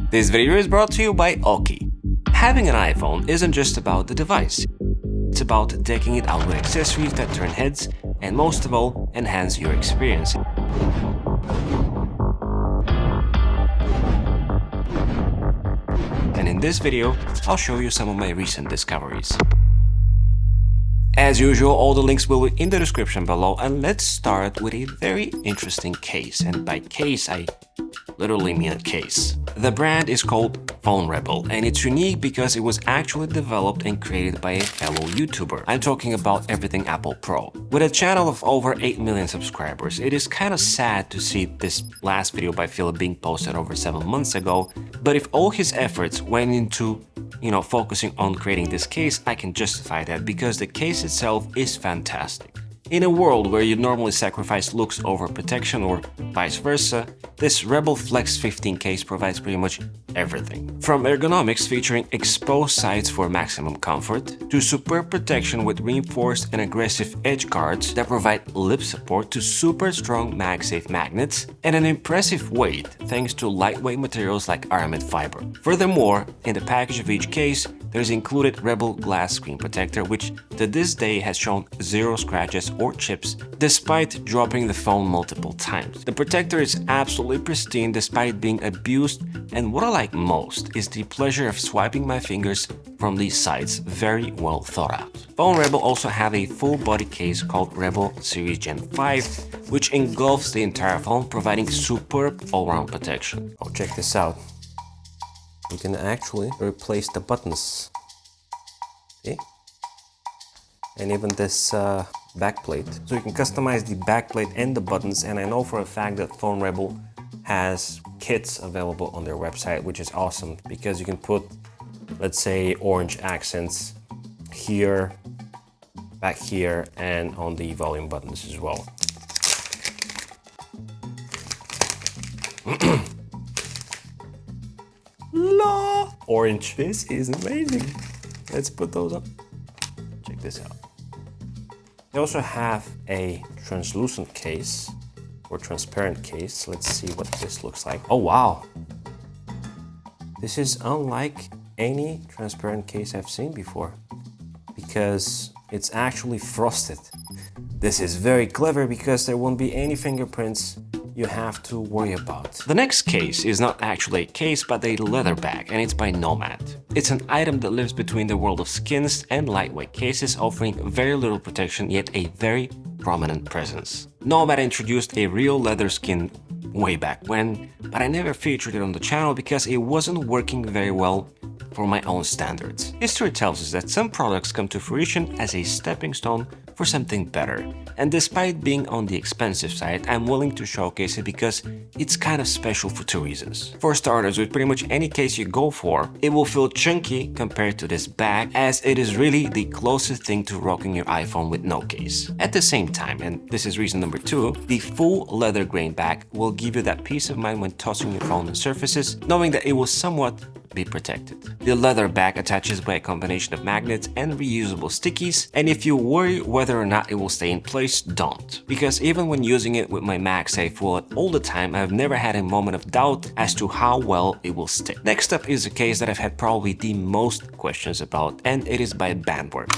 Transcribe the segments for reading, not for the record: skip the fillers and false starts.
This video is brought to you by Aukey. Having an iPhone isn't just about the device. It's about decking it out with accessories that turn heads and, most of all, enhance your experience. And in this video, I'll show you some of my recent discoveries. As usual, all the links will be in the description below, and let's start with a very interesting case. And by case, I literally mean a case. The brand is called Phone Rebel, and it's unique because it was actually developed and created by a fellow YouTuber. I'm talking about Everything Apple Pro. With a channel of over 8 million subscribers, it is kind of sad to see this last video by Philip being posted over 7 months ago, but if all his efforts went into focusing on creating this case, I can justify that because the case itself is fantastic. In a world where you normally sacrifice looks over protection or vice versa, this Rebel Flex 15 case provides pretty much everything. From ergonomics featuring exposed sides for maximum comfort, to superb protection with reinforced and aggressive edge guards that provide lip support, to super strong MagSafe magnets, and an impressive weight thanks to lightweight materials like aramid fiber. Furthermore, in the package of each case, there's included Rebel glass screen protector, which to this day has shown 0 scratches or chips despite dropping the phone multiple times. The protector is absolutely pristine despite being abused, and what I like most is the pleasure of swiping my fingers from these sides, very well thought out. Phone Rebel also have a full body case called Rebel Series Gen 5, which engulfs the entire phone, providing superb all-round protection. Oh, check this out. You can actually replace the buttons. See? And even this backplate. So you can customize the backplate and the buttons, and I know for a fact that Phone Rebel has kits available on their website, which is awesome because you can put, let's say, orange accents here, back here, and on the volume buttons as well. Orange. This is amazing. Let's put those on. Check this out. They also have a translucent case or transparent case. Let's see what this looks like. Oh wow. This is unlike any transparent case I've seen before because it's actually frosted. This is very clever because there won't be any fingerprints you have to worry about. The next case is not actually a case but a leather bag, and it's by Nomad. It's an item that lives between the world of skins and lightweight cases, offering very little protection yet a very prominent presence. Nomad introduced a real leather skin way back when, but I never featured it on the channel because it wasn't working very well for my own standards. History tells us that some products come to fruition as a stepping stone for something better, and despite being on the expensive side, I'm willing to showcase it because it's kind of special for 2 reasons. For starters, with pretty much any case you go for, it will feel chunky compared to this bag, as it is really the closest thing to rocking your iPhone with no case. At the same time, and this is reason number 2, the full leather grain bag will give you that peace of mind when tossing your phone on surfaces, knowing that it will somewhat be protected. The leather bag attaches by a combination of magnets and reusable stickies, and if you worry whether or not it will stay in place, don't. Because even when using it with my MagSafe wallet all the time, I've never had a moment of doubt as to how well it will stick. Next up is a case that I've had probably the most questions about, and it is by BandWerk.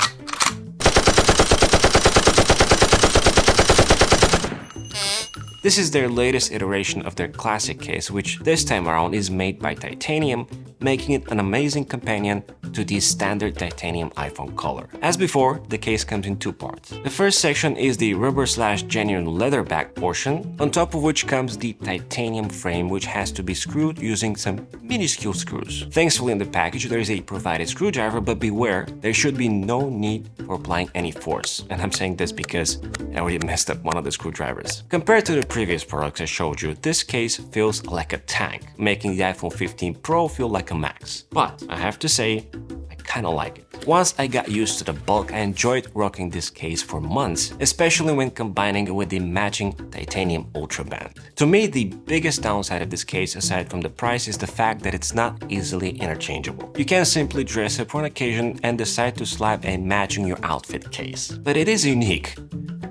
This is their latest iteration of their classic case, which this time around is made by titanium, making it an amazing companion to the standard titanium iPhone color. As before, the case comes in 2 parts. The first section is the rubber/genuine leather back portion, on top of which comes the titanium frame, which has to be screwed using some minuscule screws. Thankfully in the package there is a provided screwdriver, but beware, there should be no need for applying any force. And I'm saying this because I already messed up one of the screwdrivers. Compared to the previous products I showed you, this case feels like a tank, making the iPhone 15 Pro feel like a Max. But I have to say, I kinda like it. Once I got used to the bulk, I enjoyed rocking this case for months, especially when combining it with the matching titanium Ultra Band. To me, the biggest downside of this case, aside from the price, is the fact that it's not easily interchangeable. You can simply dress up for an occasion and decide to slap a matching your outfit case. But it is unique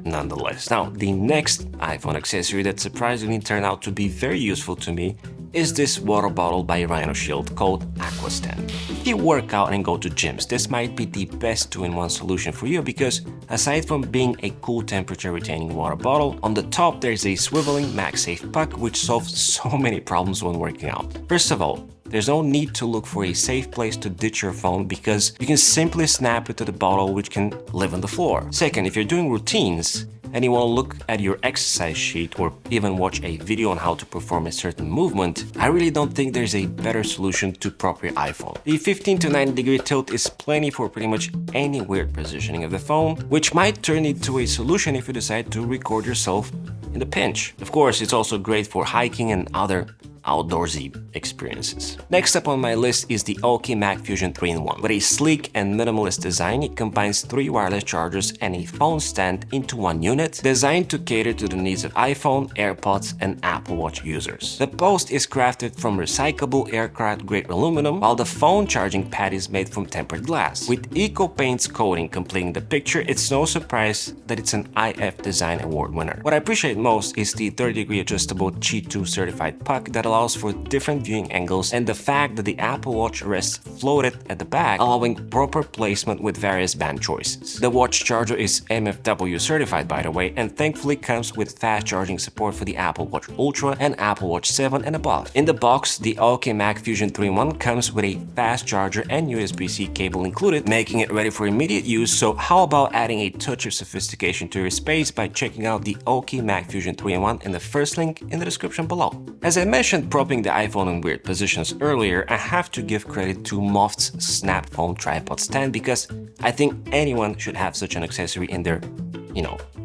nonetheless. Now, the next iPhone accessory that surprisingly turned out to be very useful to me is this water bottle by RhinoShield called Aukey Stand. If you work out and go to gyms, this might be the best 2-in-1 solution for you because aside from being a cool temperature retaining water bottle, on the top there's a swiveling MagSafe puck which solves so many problems when working out. First of all, there's no need to look for a safe place to ditch your phone because you can simply snap it to the bottle which can live on the floor. Second, if you're doing routines and you want to look at your exercise sheet or even watch a video on how to perform a certain movement, I really don't think there's a better solution to prop your iPhone. The 15 to 90 degree tilt is plenty for pretty much any weird positioning of the phone, which might turn into a solution if you decide to record yourself in the pinch. Of course, it's also great for hiking and other outdoorsy experiences. Next up on my list is the Aukey Mac Fusion 3-in-1. With a sleek and minimalist design, it combines 3 wireless chargers and a phone stand into one unit, designed to cater to the needs of iPhone, AirPods, and Apple Watch users. The post is crafted from recyclable aircraft-grade aluminum, while the phone charging pad is made from tempered glass. With Eco Paint's coating completing the picture, it's no surprise that it's an IF Design Award winner. What I appreciate most is the 30-degree adjustable Qi 2 certified puck that allows for different viewing angles and the fact that the Apple Watch rests floated at the back, allowing proper placement with various band choices. The watch charger is MFW certified, by the way, and thankfully comes with fast charging support for the Apple Watch Ultra and Apple Watch 7 and above. In the box, the Aukey Mac Fusion 3-in-1 comes with a fast charger and USB-C cable included, making it ready for immediate use. So how about adding a touch of sophistication to your space by checking out the Aukey Mac Fusion 3-in-1 in the first link in the description below. As I mentioned propping the iPhone in weird positions earlier, I have to give credit to MOFT's Snap Phone Tripod Stand because I think anyone should have such an accessory in their,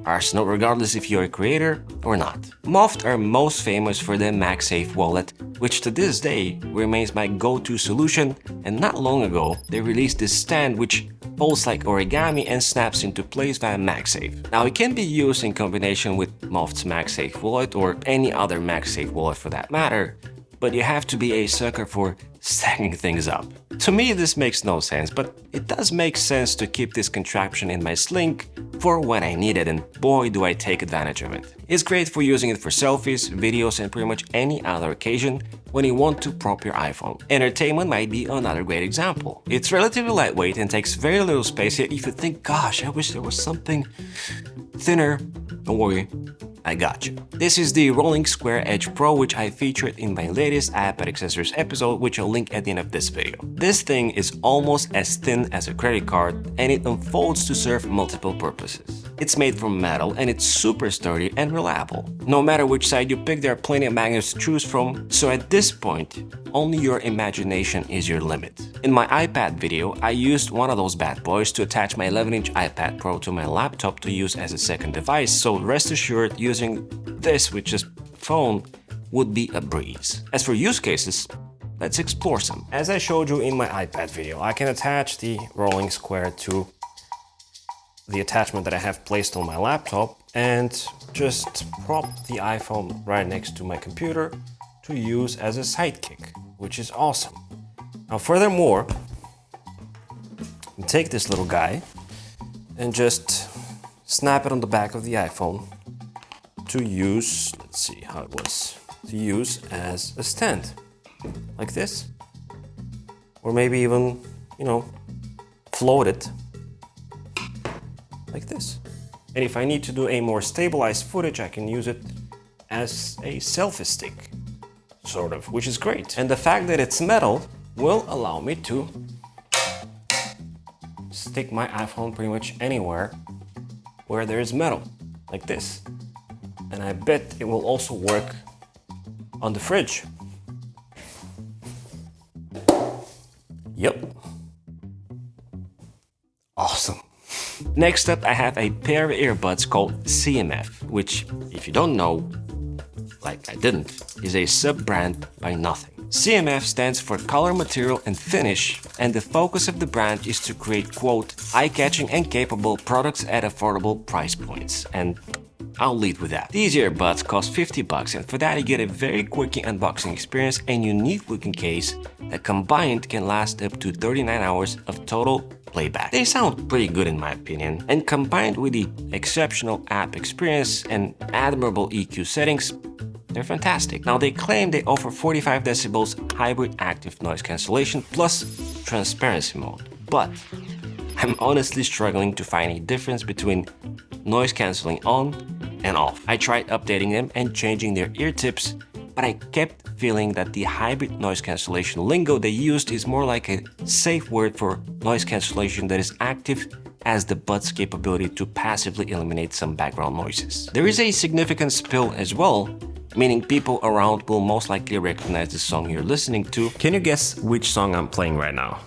arsenal, regardless if you're a creator or not. MOFT are most famous for their MagSafe wallet, which to this day remains my go-to solution, and not long ago they released this stand which folds like origami and snaps into place via MagSafe. Now it can be used in combination with MOFT's MagSafe wallet or any other MagSafe wallet for that matter, but you have to be a sucker for stacking things up. To me this makes no sense, but it does make sense to keep this contraption in my sling for when I need it, and boy do I take advantage of it. It's great for using it for selfies, videos, and pretty much any other occasion when you want to prop your iPhone. Entertainment might be another great example. It's relatively lightweight and takes very little space, yet if you think, gosh, I wish there was something thinner, don't worry, I got you. This is the Rolling Square Edge Pro, which I featured in my latest iPad accessories episode, which I'll link at the end of this video. This thing is almost as thin as a credit card and it unfolds to serve multiple purposes. It's made from metal and it's super sturdy and reliable. No matter which side you pick, there are plenty of magnets to choose from, so at this point, only your imagination is your limit. In my iPad video, I used one of those bad boys to attach my 11-inch iPad Pro to my laptop to use as a second device, so rest assured using this with just phone would be a breeze. As for use cases, let's explore some. As I showed you in my iPad video, I can attach the Rolling Square to the attachment that I have placed on my laptop and just prop the iPhone right next to my computer to use as a sidekick, which is awesome. Now furthermore, take this little guy and just snap it on the back of the iPhone to use, let's see how it was, to use as a stand, like this. Or maybe even, float it like this. And if I need to do a more stabilized footage, I can use it as a selfie stick, sort of, which is great. And the fact that it's metal will allow me to stick my iPhone pretty much anywhere where there is metal, like this. And I bet it will also work on the fridge. Yep. Awesome. Next up, I have a pair of earbuds called CMF, which, if you don't know, like I didn't, is a sub-brand by nothing. CMF stands for Color, Material and Finish, and the focus of the brand is to create, quote, eye-catching and capable products at affordable price points. And I'll lead with that. These earbuds cost $50, and for that you get a very quickie unboxing experience and unique looking case that combined can last up to 39 hours of total playback. They sound pretty good in my opinion, and combined with the exceptional app experience and admirable EQ settings, they're fantastic. Now, they claim they offer 45 decibels hybrid active noise cancellation plus transparency mode, but I'm honestly struggling to find a difference between noise cancelling on and off. I tried updating them and changing their ear tips, but I kept feeling that the hybrid noise cancellation lingo they used is more like a safe word for noise cancellation that is active as the buds' capability to passively eliminate some background noises. There is a significant spill as well, meaning people around will most likely recognize the song you're listening to. Can you guess which song I'm playing right now?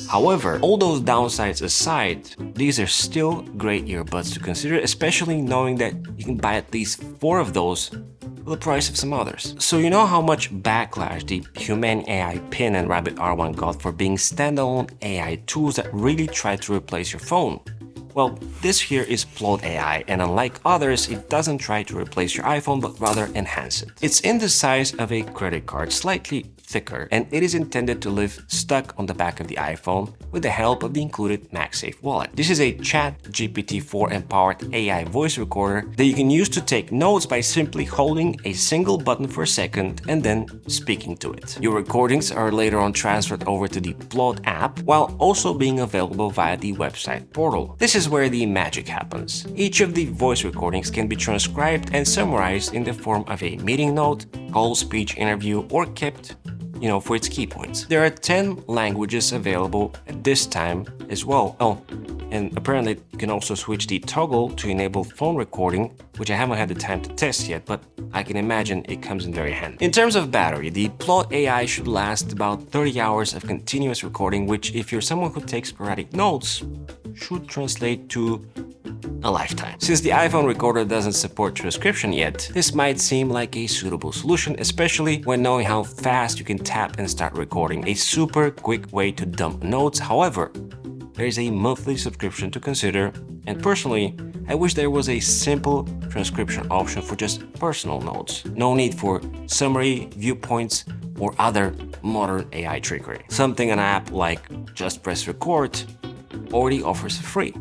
However, all those downsides aside, these are still great earbuds to consider, especially knowing that you can buy at least 4 of those for the price of some others. So you know how much backlash the Humane AI Pin and Rabbit R1 got for being standalone AI tools that really try to replace your phone? Well, this here is Plaud AI, and unlike others, it doesn't try to replace your iPhone, but rather enhance it. It's in the size of a credit card, slightly thicker, and it is intended to live stuck on the back of the iPhone with the help of the included MagSafe wallet. This is a ChatGPT-4 empowered AI voice recorder that you can use to take notes by simply holding a single button for a second and then speaking to it. Your recordings are later on transferred over to the Plaud app, while also being available via the website portal. This is where the magic happens. Each of the voice recordings can be transcribed and summarized in the form of a meeting note, call, speech, interview, or kept for its key points. There are 10 languages available at this time as well. Oh, and apparently you can also switch the toggle to enable phone recording, which I haven't had the time to test yet, but I can imagine it comes in very handy. In terms of battery, the Plaud AI should last about 30 hours of continuous recording, which if you're someone who takes sporadic notes, should translate to a lifetime. Since the iPhone recorder doesn't support transcription yet, this might seem like a suitable solution, especially when knowing how fast you can tap and start recording. A super quick way to dump notes. However, there is a monthly subscription to consider, and personally, I wish there was a simple transcription option for just personal notes. No need for summary, viewpoints, or other modern AI trickery. Something an app like Just Press Record already offers for free.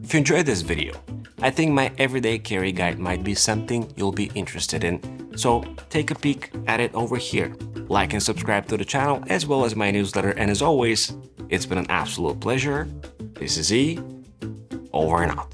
If you enjoyed this video, I think my everyday carry guide might be something you'll be interested in, so take a peek at it over here. Like and subscribe to the channel as well as my newsletter, and as always, it's been an absolute pleasure. This is E, over and out.